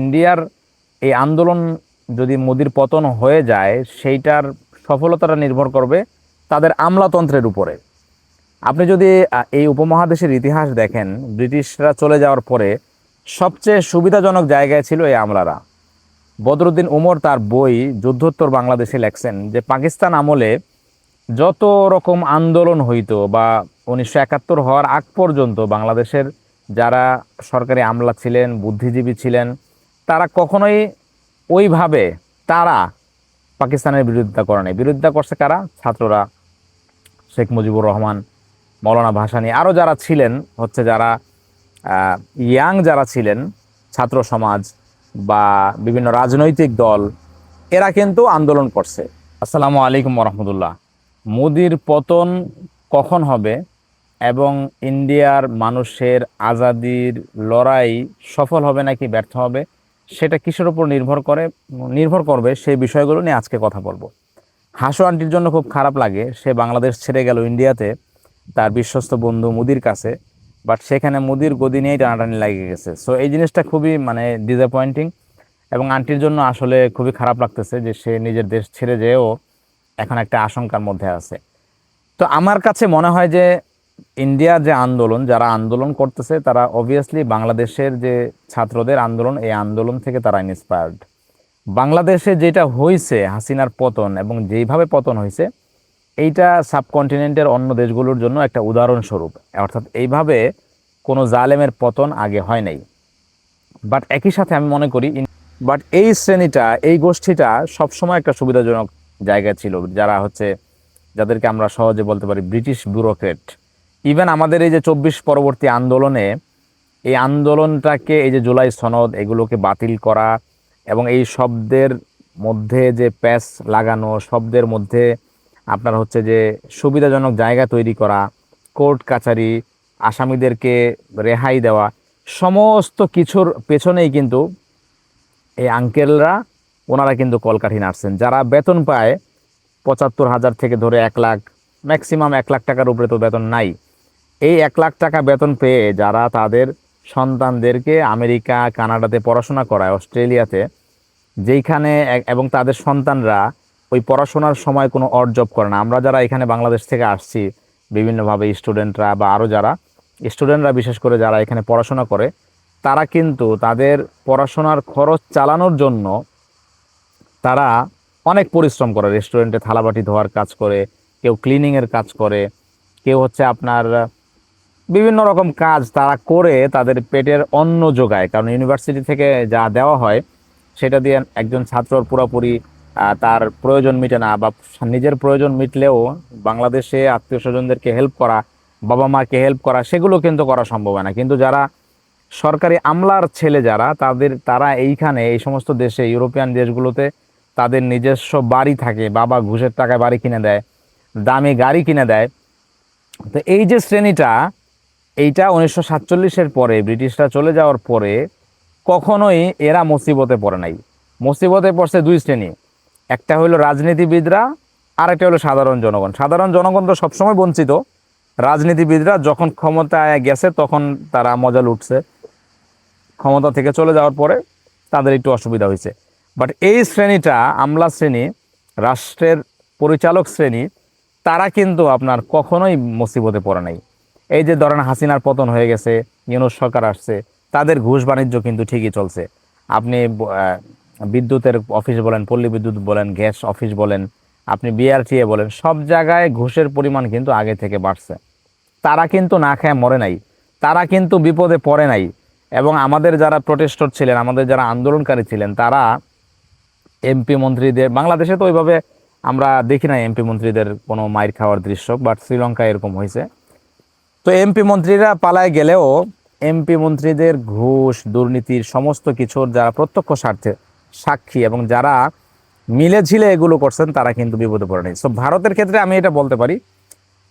ইন্ডিয়ার এই আন্দোলন যদি মোদির পতন হয়ে যায়, সেইটার সফলতাটা নির্ভর করবে তাদের আমলাতন্ত্রের উপরে। আপনি যদি এই উপমহাদেশের ইতিহাস দেখেন, ব্রিটিশরা চলে যাওয়ার পরে সবচেয়ে সুবিধাজনক জায়গায় ছিল এই আমলারা। বদরুদ্দিন উমর তার বই যুদ্ধোত্তর বাংলাদেশে লেখছেন যে পাকিস্তান আমলে যত রকম আন্দোলন হইতো বা 1971 হওয়ার আগ পর্যন্ত বাংলাদেশের যারা সরকারি আমলা ছিলেন, বুদ্ধিজীবী ছিলেন, তারা কখনোই ওইভাবে তারা পাকিস্তানের বিরোধিতা করে নাই। বিরোধিতা করছে কারা? ছাত্ররা, শেখ মুজিবুর রহমান, মৌলানা ভাসানী, আরও যারা ছিলেন, হচ্ছে যারা ইয়াং যারা ছিলেন, ছাত্র সমাজ বা বিভিন্ন রাজনৈতিক দল, এরা কিন্তু আন্দোলন করছে। আসসালামু আলাইকুম রহমতুল্লাহ। মোদির পতন কখন হবে এবং ইন্ডিয়ার মানুষের আজাদির লড়াই সফল হবে নাকি ব্যর্থ হবে, সেটা কিসের উপর নির্ভর করবে সেই বিষয়গুলো নিয়ে আজকে কথা বলবো। হাসু আন্টির জন্য খুব খারাপ লাগে, সে বাংলাদেশ ছেড়ে গেল ইন্ডিয়াতে তার বিশ্বস্ত বন্ধু মোদির কাছে, বাট সেখানে মোদির গদি নিয়েই টানাটানি লাগে গেছে। সো এই জিনিসটা খুবই ডিসঅ্যাপয়েন্টিং এবং আন্টির জন্য আসলে খুবই খারাপ লাগতেছে যে সে নিজের দেশ ছেড়ে যেও এখন একটা আশঙ্কার মধ্যে আছে। তো আমার কাছে মনে হয় যে ইন্ডিয়ার যে আন্দোলন, যারা আন্দোলন করতেছে তারা অবভিয়াসলি বাংলাদেশের যে ছাত্রদের আন্দোলন, এই আন্দোলন থেকে তারা ইন্সপায়ার্ড। বাংলাদেশে যেটা হয়েছে, হাসিনার পতন এবং যেইভাবে পতন হয়েছে, এইটা সাবকন্টিনেন্টের অন্য দেশগুলোর জন্য একটা উদাহরণস্বরূপ। অর্থাৎ এইভাবে কোনো জালেমের পতন আগে হয় নাই। বাট একই সাথে আমি মনে করি এই শ্রেণীটা, এই গোষ্ঠীটা সবসময় একটা সুবিধাজনক জায়গায় ছিল, যাদেরকে আমরা সহজে বলতে পারি ব্রিটিশ ব্যুরোক্রেট। ইভেন আমাদের এই যে 24 পরবর্তী আন্দোলনে, এই আন্দোলনটাকে, এই যে জুলাই সনদ, এগুলোকে বাতিল করা এবং এই শব্দের মধ্যে যে প্যাচ লাগানো, শব্দের মধ্যে আপনার যে সুবিধাজনক জায়গা তৈরি করা, কোর্ট কাচারি, আসামিদেরকে রেহাই দেওয়া, সমস্ত কিছুর পেছনেই কিন্তু এই আঙ্কেলরা, ওনারা কিন্তু কলকাঠি নাড়ছেন। যারা বেতন পায় 75,000 থেকে ধরে 1 লাখ, ম্যাক্সিমাম 1 লাখ টাকার উপরে তো বেতন নাই। এই 1 লাখ টাকা বেতন পেয়ে যারা তাদের সন্তানদেরকে আমেরিকা, কানাডাতে পড়াশোনা করায়, অস্ট্রেলিয়াতে, যেইখানে এবং তাদের সন্তানরা ওই পড়াশোনার সময় কোনো অড জব করে না। আমরা যারা এখানে বাংলাদেশ থেকে আসছি বিভিন্নভাবে, স্টুডেন্টরা বা আরও যারা স্টুডেন্টরা, বিশেষ করে যারা এখানে পড়াশোনা করে, তারা কিন্তু তাদের পড়াশোনার খরচ চালানোর জন্য তারা অনেক পরিশ্রম করে। রেস্টুরেন্টে থালাবাটি ধোয়ার কাজ করে, কেউ ক্লিনিংয়ের কাজ করে, কেউ আপনার বিভিন্ন রকম কাজ তারা করে তাদের পেটের অন্ন যোগায়। কারণ ইউনিভার্সিটি থেকে যা দেওয়া হয় সেটা দিয়ে একজন ছাত্রর পুরোপুরি তার প্রয়োজন মিটে না, বা নিজের প্রয়োজন মিটলেও বাংলাদেশে আত্মীয় স্বজনদেরকে হেল্প করা, বাবা মাকে হেল্প করা, সেগুলো কিন্তু করা সম্ভব হয় না। কিন্তু যারা সরকারি আমলার ছেলে, তারা এইখানে, এই সমস্ত দেশে, ইউরোপিয়ান দেশগুলোতে তাদের নিজস্ব বাড়ি থাকে, বাবা ঘুষের টাকায় বাড়ি কিনে দেয়, দামি গাড়ি কিনে দেয়। তো এই যে শ্রেণীটা, এইটা 1947-এর পরে, ব্রিটিশরা চলে যাওয়ার পরে কখনোই এরা মুসিবতে পড়ে নাই। মুসিবতে পড়ছে দুই শ্রেণী, একটা হলো রাজনীতিবিদরা, আর একটা হলো সাধারণ জনগণ। সাধারণ জনগণ তো সবসময় বঞ্চিত, রাজনীতিবিদরা যখন ক্ষমতায় গেছে তখন তারা মজা লুটছে, ক্ষমতা থেকে চলে যাওয়ার পরে তাদের একটু অসুবিধা হয়েছে। বাট এই শ্রেণীটা, আমলা শ্রেণী, রাষ্ট্রের পরিচালক শ্রেণী, তারা কিন্তু আপনার কখনোই মুসিবতে পড়ে নাই। এই যে ধরেন হাসিনার পতন হয়ে গেছে, ইউনূস সরকার আসছে, তাদের ঘুষ বাণিজ্য কিন্তু ঠিকই চলছে। আপনি বিদ্যুতের অফিস বলেন, পল্লী বিদ্যুৎ বলেন, গ্যাস অফিস বলেন, আপনি বিআরটিএ বলেন, সব জায়গায় ঘুষের পরিমাণ কিন্তু আগে থেকে বাড়ছে। তারা কিন্তু না খেয়ে মরে নাই, তারা কিন্তু বিপদে পড়ে নাই। এবং আমাদের যারা প্রোটেস্টর ছিলেন, আমাদের যারা আন্দোলনকারী ছিলেন, তারা এমপি মন্ত্রীদের, বাংলাদেশে তো ওইভাবে আমরা দেখি না এমপি মন্ত্রীদের কোনো মাইর খাওয়ার দৃশ্য, বাট শ্রীলঙ্কায় এরকম হয়েছে। তো এমপি মন্ত্রীরা পালায় গেলেও এমপি মন্ত্রীদের ঘুষ, দুর্নীতির সমস্ত কিছুর যারা প্রত্যক্ষ স্বার্থে সাক্ষী এবং যারা মিলেঝিলে এগুলো করছেন, তারা কিন্তু বিপদে পড়ে নেই। সো ভারতের ক্ষেত্রে আমি এটা বলতে পারি,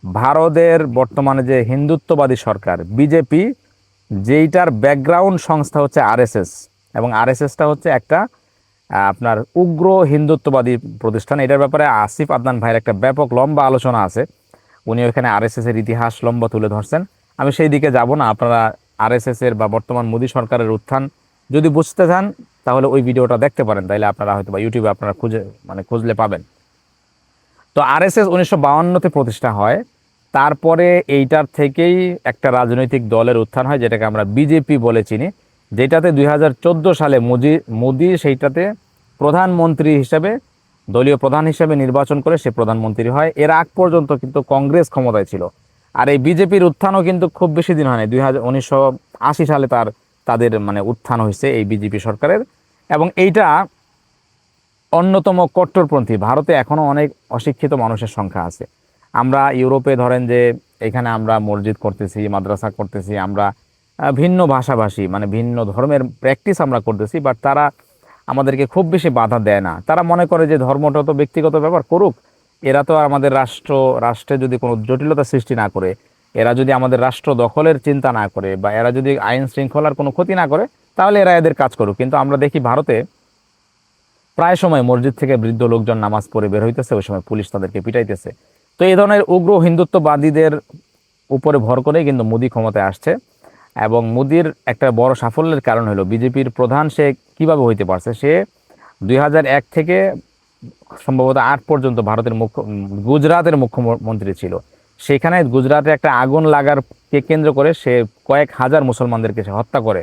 ভারতের বর্তমানে যে হিন্দুত্ববাদী সরকার বিজেপি, যেইটার ব্যাকগ্রাউন্ড সংস্থা হচ্ছে আরএসএস, এবং আরএসএসটা একটা আপনার উগ্র হিন্দুত্ববাদী প্রতিষ্ঠান। এটার ব্যাপারে আসিফ আদনান ভাইয়ের একটা ব্যাপক লম্বা আলোচনা আছে, উনি ওখানে আরএসএসের ইতিহাস লম্বা তুলে ধরছেন। আমি সেই দিকে যাব না। আপনারা আরএসএসের বা বর্তমান মোদী সরকারের উত্থান যদি বুঝতে চান, তাহলে ওই ভিডিওটা দেখতে পারেন, তাইলে আপনারা হয়তো বা ইউটিউবে আপনারা খুঁজলে পাবেন। তো আরএসএস 1952-তে প্রতিষ্ঠা হয়, তারপরে এইটার থেকেই একটা রাজনৈতিক দলের উত্থান হয় যেটাকে আমরা বিজেপি বলে চিনি, যেটাতে 2014 সালে মোদি সেইটাতে প্রধানমন্ত্রী হিসেবে, দলীয় প্রধান হিসেবে নির্বাচন করে সে প্রধানমন্ত্রী হয়। এর আগ পর্যন্ত কিন্তু কংগ্রেস ক্ষমতায় ছিল। আর এই বিজেপির উত্থানও কিন্তু খুব বেশি দিন হয়নি, 1980 সালে তাদের মানে উত্থান হয়েছে এই বিজেপি সরকারের। এবং এইটা অন্যতম কট্টরপন্থী। ভারতে এখনও অনেক অশিক্ষিত মানুষের সংখ্যা আছে। আমরা ইউরোপে ধরেন যে এখানে আমরা মসজিদ করতেছি, মাদ্রাসা করতেছি, আমরা ভিন্ন ভাষাভাষী মানে ভিন্ন ধর্মের প্র্যাকটিস আমরা করতেছি, বাট তারা আমাদেরকে খুব বেশি বাধা দেয় না। তারা মনে করে যে ধর্মটা তো ব্যক্তিগত ব্যাপার, করুক, এরা তো আমাদের রাষ্ট্রে যদি কোনো জটিলতা সৃষ্টি না করে, এরা যদি আমাদের রাষ্ট্র দখলের চিন্তা না করে, বা এরা যদি আইন শৃঙ্খলার কোনো ক্ষতি না করে, তাহলে এরা এদের কাজ করুক। কিন্তু আমরা দেখি ভারতে প্রায় সময় মসজিদ থেকে বৃদ্ধ লোকজন নামাজ পড়ে বের হইতেছে, ওই সময় পুলিশ তাদেরকে পিটাইতেছে। তো এই ধরনের উগ্র হিন্দুত্ববাদীদের উপরে ভর করেই কিন্তু মোদি ক্ষমতায় আসছে। এবং মোদির একটা বড় সাফল্যের কারণ হলো বিজেপির প্রধান সে কিভাবে হইতে পারছে। সে 2001 থেকে সম্ভবত 8 পর্যন্ত ভারতের গুজরাটের মুখ্যমন্ত্রী ছিল। সেখানে গুজরাটে একটা আগুন লাগারকে কেন্দ্র করে সে কয়েক হাজার মুসলমানদেরকে সে হত্যা করে,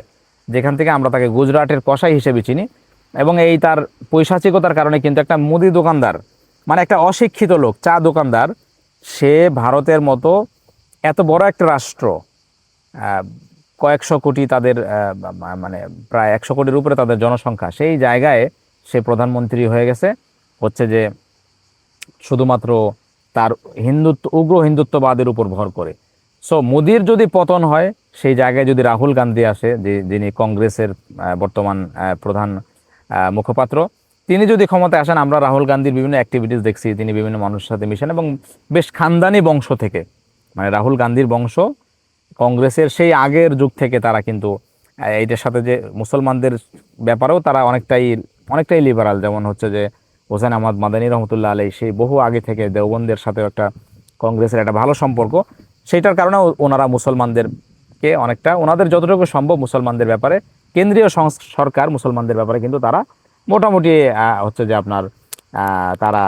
যেখান থেকে আমরা তাকে গুজরাটের কসাই হিসেবে চিনি। এবং এই তার পৈশাচিকতার কারণে কিন্তু একটা মুদি দোকানদার, মানে একটা অশিক্ষিত লোক, চা দোকানদার, সে ভারতের মতো এত বড় একটা রাষ্ট্র, কয়েকশো কোটি তাদের মানে প্রায় 100 কোটির উপরে তাদের জনসংখ্যা, সেই জায়গায় সে প্রধানমন্ত্রী হয়ে গেছে হচ্ছে যে শুধুমাত্র তার উগ্র হিন্দুত্ববাদের উপর ভর করে। সো মোদির যদি পতন হয়, সেই জায়গায় যদি রাহুল গান্ধী আসে, যিনি কংগ্রেসের বর্তমান প্রধান মুখপাত্র, তিনি যদি ক্ষমতায় আসেন, আমরা রাহুল গান্ধীর বিভিন্ন অ্যাক্টিভিটিস দেখছি, তিনি বিভিন্ন মানুষের সাথে মিশেন এবং বেশ খানদানি বংশ থেকে, মানে রাহুল গান্ধীর বংশ কংগ্রেসের সেই আগের যুগ থেকে তারা কিন্তু এইটার সাথে যে মুসলমানদের ব্যাপারেও তারা অনেকটাই লিবারাল। যেমন হচ্ছে যে হোসেন আহমদ মাদানী রহমতুল্লাহ আলাই, সেই বহু আগে থেকে দেওবন্দের সাথেও একটা কংগ্রেসের একটা ভালো সম্পর্ক, সেইটার কারণে ওনারা মুসলমানদেরকে অনেকটা, ওনাদের যতটুকু সম্ভব মুসলমানদের ব্যাপারে, কেন্দ্রীয় সরকার মুসলমানদের ব্যাপারে কিন্তু তারা মোটামুটি হচ্ছে যে আপনার তারা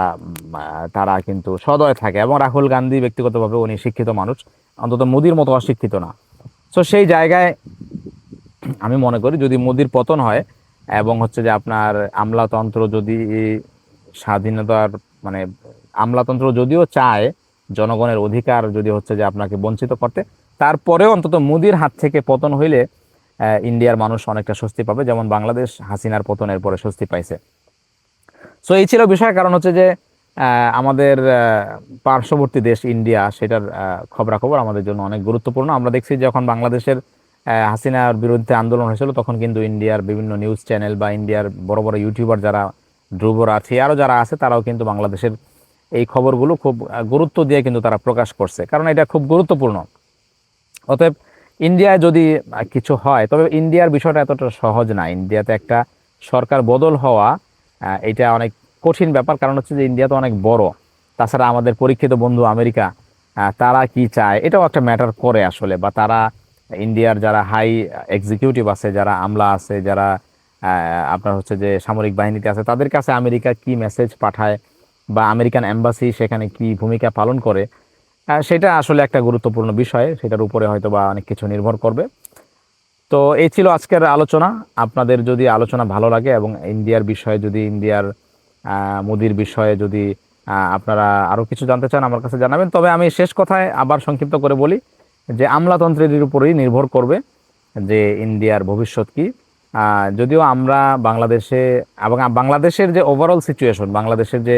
তারা কিন্তু সদয় থাকে। এবং রাহুল গান্ধী ব্যক্তিগতভাবে উনি শিক্ষিত মানুষ, অন্তত মোদির মতো অশিক্ষিত না। সো সেই জায়গায় আমি মনে করি যদি মোদির পতন হয় এবং হচ্ছে যে আপনার আমলাতন্ত্র যদি স্বাধীনতার মানে আমলাতন্ত্র যদিও চায় জনগণের অধিকার যদি হচ্ছে যে আপনাকে বঞ্চিত করতে, তারপরেও অন্তত মোদির হাত থেকে পতন হইলে ইন্ডিয়ার মানুষ অনেকটা স্বস্তি পাবে, যেমন বাংলাদেশ হাসিনার পতনের পরে স্বস্তি পাইছে। সো এই ছিল বিষয়। কারণ হচ্ছে যে আমাদের পার্শ্ববর্তী দেশ ইন্ডিয়া, সেটার খবরাখবর আমাদের জন্য অনেক গুরুত্বপূর্ণ। আমরা দেখছি যখন বাংলাদেশের হাসিনার বিরুদ্ধে আন্দোলন হয়েছিল, তখন কিন্তু ইন্ডিয়ার বিভিন্ন নিউজ চ্যানেল বা ইন্ডিয়ার বড় বড় ইউটিউবার যারা, ধ্রুব রাঠি আরও যারা আছে, তারাও কিন্তু বাংলাদেশের এই খবরগুলো খুব গুরুত্ব দিয়ে কিন্তু তারা প্রকাশ করছে, কারণ এটা খুব গুরুত্বপূর্ণ। অতএব ইন্ডিয়ায় যদি কিছু হয়, তবে ইন্ডিয়ার বিষয়টা এতটা সহজ না। ইন্ডিয়াতে একটা সরকার বদল হওয়া এটা অনেক কঠিন ব্যাপার, কারণ হচ্ছে যে ইন্ডিয়া তো অনেক বড়। তাছাড়া আমাদের পরীক্ষিত বন্ধু আমেরিকা, তারা কি চায় এটাও একটা ম্যাটার করে আসলে, বা তারা ইন্ডিয়ার যারা হাই এক্সিকিউটিভ আছে, যারা আমলা আছে, যারা আপনার হচ্ছে যে সামরিক বাহিনীতে আছে, তাদের কাছে আমেরিকা কি মেসেজ পাঠায় বা আমেরিকান এম্বাসি সেখানে কি ভূমিকা পালন করে, সেটা আসলে একটা গুরুত্বপূর্ণ বিষয়। সেটার উপরে হয়তো বা অনেক কিছু নির্ভর করবে। তো এই ছিল আজকের আলোচনা। আপনাদের যদি আলোচনা ভালো লাগে এবং ইন্ডিয়ার বিষয়ে যদি ইন্ডিয়ার মোদির বিষয়ে যদি আপনারা আরও কিছু জানতে চান, আমার কাছে জানাবেন। তবে আমি শেষ কথায় আবার সংক্ষিপ্ত করে বলি যে আমলাতন্ত্রের উপরেই নির্ভর করবে যে ইন্ডিয়ার ভবিষ্যৎ কি। যদিও আমরা বাংলাদেশে এবং বাংলাদেশের যে ওভারঅল সিচুয়েশন, বাংলাদেশের যে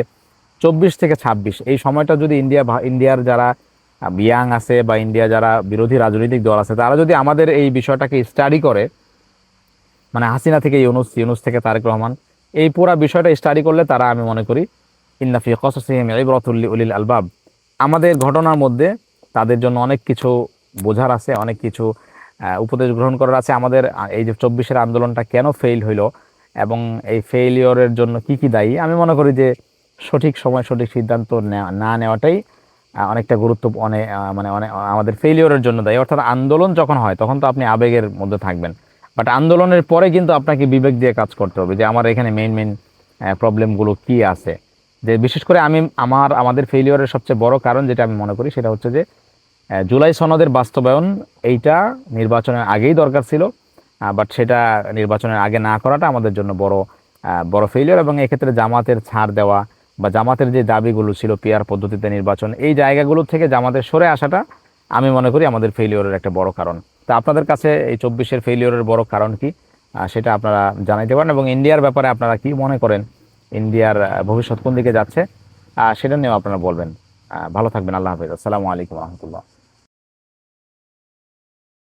24 থেকে 26 এই সময়টা যদি ইন্ডিয়ার যারা ইয়াং আছে বা ইন্ডিয়া যারা বিরোধী রাজনৈতিক দল আছে, তারা যদি আমাদের এই বিষয়টাকে স্টাডি করে, মানে হাসিনা থেকে ইউনূস, ইউনূস থেকে তারেক রহমান, এই পুরা বিষয়টা স্টাডি করলে তারা, আমি মনে করি ইন্না ফি কসাসিহিম ইবরাতুল লিউলিল আলবাব, আমাদের ঘটনার মধ্যে তাদের জন্য অনেক কিছু বোঝার আছে, অনেক কিছু উপদেশ গ্রহণ করার আছে। আমাদের এই যে 24-এর আন্দোলনটা কেন ফেইল হইলো এবং এই ফেইলিওরের জন্য কি কি দায়ী, আমি মনে করি যে সঠিক সময় সঠিক সিদ্ধান্ত না নেওয়াটাই অনেকটা গুরুত্ব, অনেক মানে অনেক আমাদের ফেইলিওরের জন্য দায়ী। অর্থাৎ আন্দোলন যখন হয় তখন তো আপনি আবেগের মধ্যে থাকবেন, বাট আন্দোলনের পরে কিন্তু আপনাকে বিবেক দিয়ে কাজ করতে হবে যে আমার এখানে মেইন মেইন প্রবলেমগুলো কি আছে। যে বিশেষ করে আমাদের ফেলিওরের সবচেয়ে বড় কারণ যেটা আমি মনে করি সেটা হচ্ছে যে জুলাই সনদের বাস্তবায়ন এইটা নির্বাচনের আগেই দরকার ছিল, বাট সেটা নির্বাচনের আগে না করাটা আমাদের জন্য বড় ফেলিওর। এবং এক্ষেত্রে জামাতের ছাড় দেওয়া বা জামাতের যে দাবিগুলো ছিল পিআর পদ্ধতিতে নির্বাচন, এই জায়গাগুলো থেকে জামাতের সরে আসাটা আমি মনে করি আমাদের ফেলিওরের একটা বড় কারণ। তা আপনাদের কাছে এই 24-এর ফেলিওরের বড় কারণ কি, সেটা আপনারা জানাইতে পারেন। এবং ইন্ডিয়ার ব্যাপারে আপনারা কি মনে করেন, ইন্ডিয়ার ভবিষ্যৎ কোন দিকে যাচ্ছে, সেটা নিয়েও আপনারা বলবেন। ভালো থাকবেন। আল্লাহ হাফেজ। আসসালামু আলাইকুম রহমতুল্লাহ।